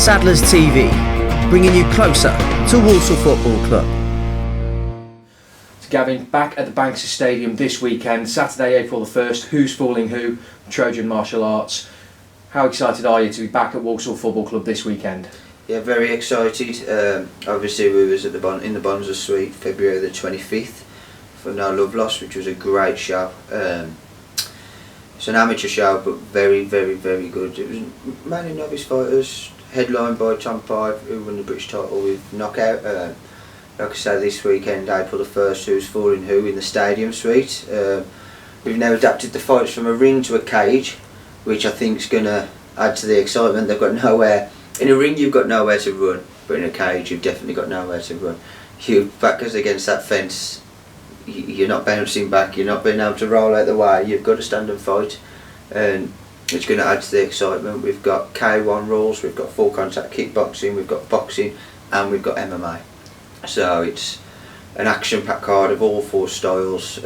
Saddlers TV, bringing you closer to Walsall Football Club. Gavin, back at the Banks Stadium this weekend, Saturday, April the 1st, Who's Fooling Who? Trojan Martial Arts. How excited are you to be back at Walsall Football Club this weekend? Yeah, very excited. Obviously we was at in the Bonza Suite February the 25th for No Love Lost, which was a great show. It's an amateur show, but very, very, very good. It was mainly novice fighters, headlined by Tom Pipe, who won the British title with knockout. Like I say, this weekend, April the 1st, Who's Fooling Who in the Stadium Suite. We've now adapted the fights from a ring to a cage, which I think is going to add to the excitement. They've got nowhere. In a ring you've got nowhere to run, but in a cage you've definitely got nowhere to run. You back us against that fence, you're not bouncing back, you're not being able to roll out the way, you've got to stand and fight, and it's going to add to the excitement. We've got K1 rules, we've got full contact kickboxing, we've got boxing, and we've got MMA. So it's an action-packed card of all four styles.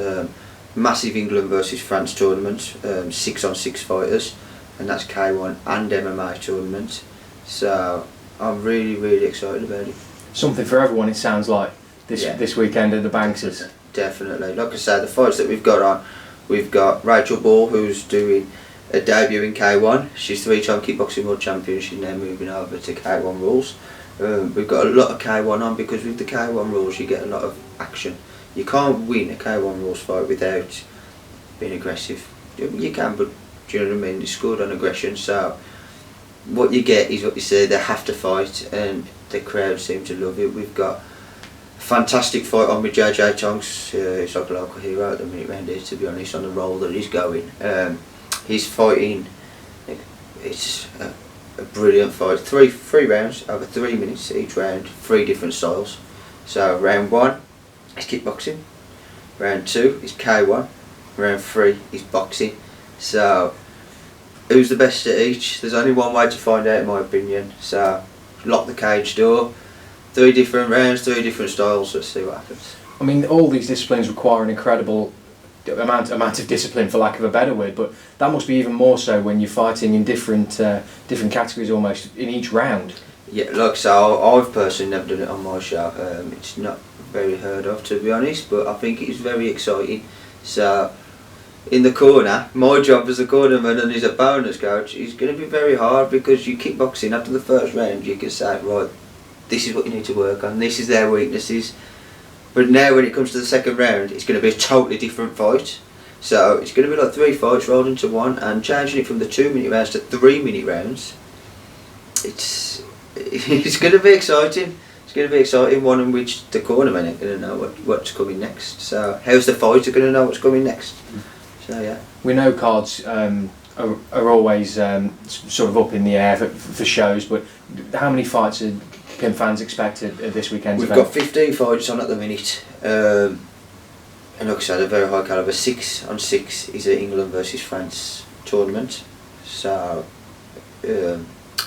Massive England versus France tournament, 6-on-6 fighters, and that's K1 and MMA tournament. So I'm really, really excited about it. Something for everyone, it sounds like, this weekend at the Bankses. Definitely. Like I say, the fights that we've got on, we've got Rachel Ball, who's doing a debut in K1. She's 3-time kickboxing world champion. She's now moving over to K1 rules. We've got a lot of K1 on, because with the K1 rules you get a lot of action. You can't win a K1 rules fight without being aggressive. You can, but do you know what I mean? It's scored on aggression, so what you get is what you say. They have to fight, and the crowd seem to love it. We've got a fantastic fight on with JJ Tonks. He's like a local hero at the minute round here, to be honest, on the role that he's going. He's fighting, it's a brilliant fight. Three rounds over 3 minutes each round, 3 different styles. So round 1 is kickboxing, round 2 is K1, round 3 is boxing. So who's the best at each? There's only one way to find out, in my opinion. So lock the cage door, 3 different rounds, 3 different styles. Let's see what happens. I mean, all these disciplines require an incredible amount of discipline, for lack of a better word, but that must be even more so when you're fighting in different categories almost in each round. Yeah, like so, I've personally never done it on my show. It's not very heard of, to be honest, but I think it's very exciting. So in the corner, my job as a cornerman and as a bonus coach is going to be very hard, because you kickboxing after the first round you can say, right, this is what you need to work on, this is their weaknesses. But now when it comes to the second round, it's going to be a totally different fight. So it's going to be like 3 fights rolled into one, and changing it from the 2-minute rounds to 3-minute rounds. It's going to be exciting. It's going to be exciting, one in which the cornermen are going to know what's coming next. So how's the fighter going to know what's coming next? So yeah. We know cards are always sort of up in the air for shows, but how many fights can fans expect at this weekend's event? We've got 15 fights on at the minute, and like I said, a very high calibre. 6-on-6 is an England versus France tournament. So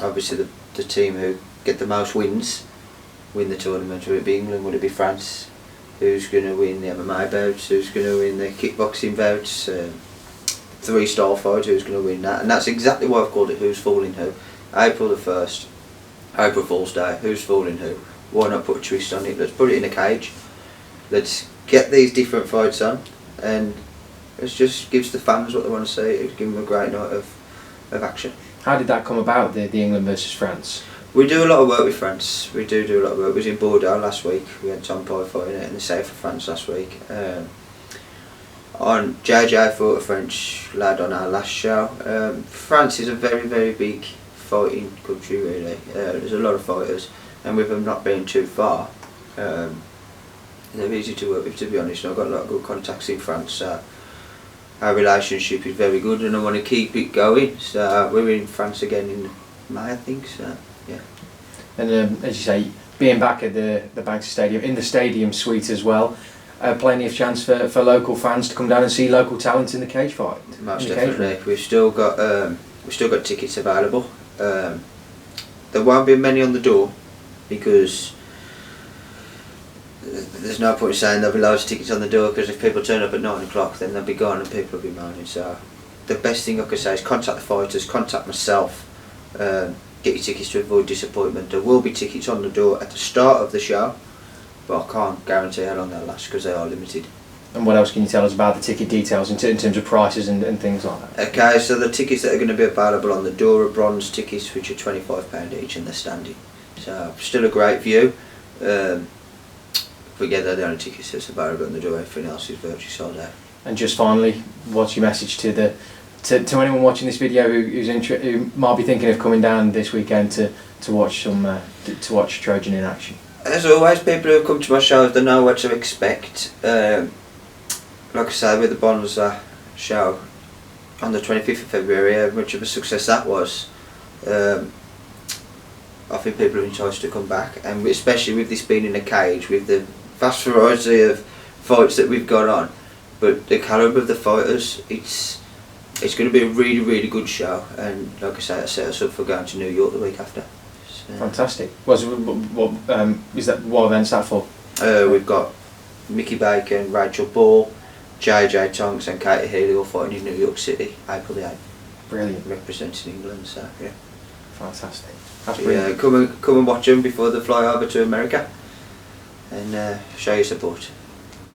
obviously the team who get the most wins win the tournament. Would it be England? Would it be France? Who's going to win the MMA bouts? Who's going to win the kickboxing bouts? 3-star fight, who's going to win that? And that's exactly why I've called it Who's Fooling Who. April the 1st, April Fool's Day, Who's Fooling Who? Why not put a twist on it? Let's put it in a cage. Let's get these different fights on, and it just gives the fans what they want to see. It gives them a great night of action. How did that come about, the England versus France? We do a lot of work with France. We do a lot of work. We was in Bordeaux last week. We had Tom Pye fighting it in the south of France last week. On JJ fought a French lad on our last show. France is a very, very big fighting country, really. There's a lot of fighters, and with them not being too far, they're easy to work with, to be honest. I've got a lot of good contacts in France, so our relationship is very good, and I want to keep it going. So we're in France again in May, I think. So yeah. And as you say, being back at the Banks Stadium, in the stadium suite as well, plenty of chance for local fans to come down and see local talent in the cage fight. Most definitely. We've still got tickets available. There won't be many on the door, because there's no point saying there'll be loads of tickets on the door, because if people turn up at 9 o'clock then they'll be gone and people will be moaning. So the best thing I could say is contact the fighters, contact myself. get your tickets to avoid disappointment. There will be tickets on the door at the start of the show, but I can't guarantee how long they'll last because they are limited. And what else can you tell us about the ticket details in terms of prices and things like that? Okay, so the tickets that are going to be available on the door are bronze tickets, which are £25 each, and they're standing. So still a great view. But yeah, they're the only tickets that's available on the door. Everything else is virtually sold out. And just finally, what's your message to to anyone watching this video who might be thinking of coming down this weekend to watch to watch Trojan in action? As always, people who come to my shows, they know what to expect. Like I say, with the Bonza show on the 25th of February, how much of a success that was. I think people are encouraged to come back, and especially with this being in a cage, with the vast variety of fights that we've got on, but the calibre of the fighters, it's going to be a really, really good show, and like I say, it set us up for going to New York the week after. So, fantastic. What event's that for? We've got Mickey Bacon, Rachel Ball, JJ Tonks and Katie Healy all fighting in New York City, April the 8th. Brilliant. Representing England, so yeah. Fantastic. That's brilliant. Yeah, come and watch them before they fly over to America, and show your support.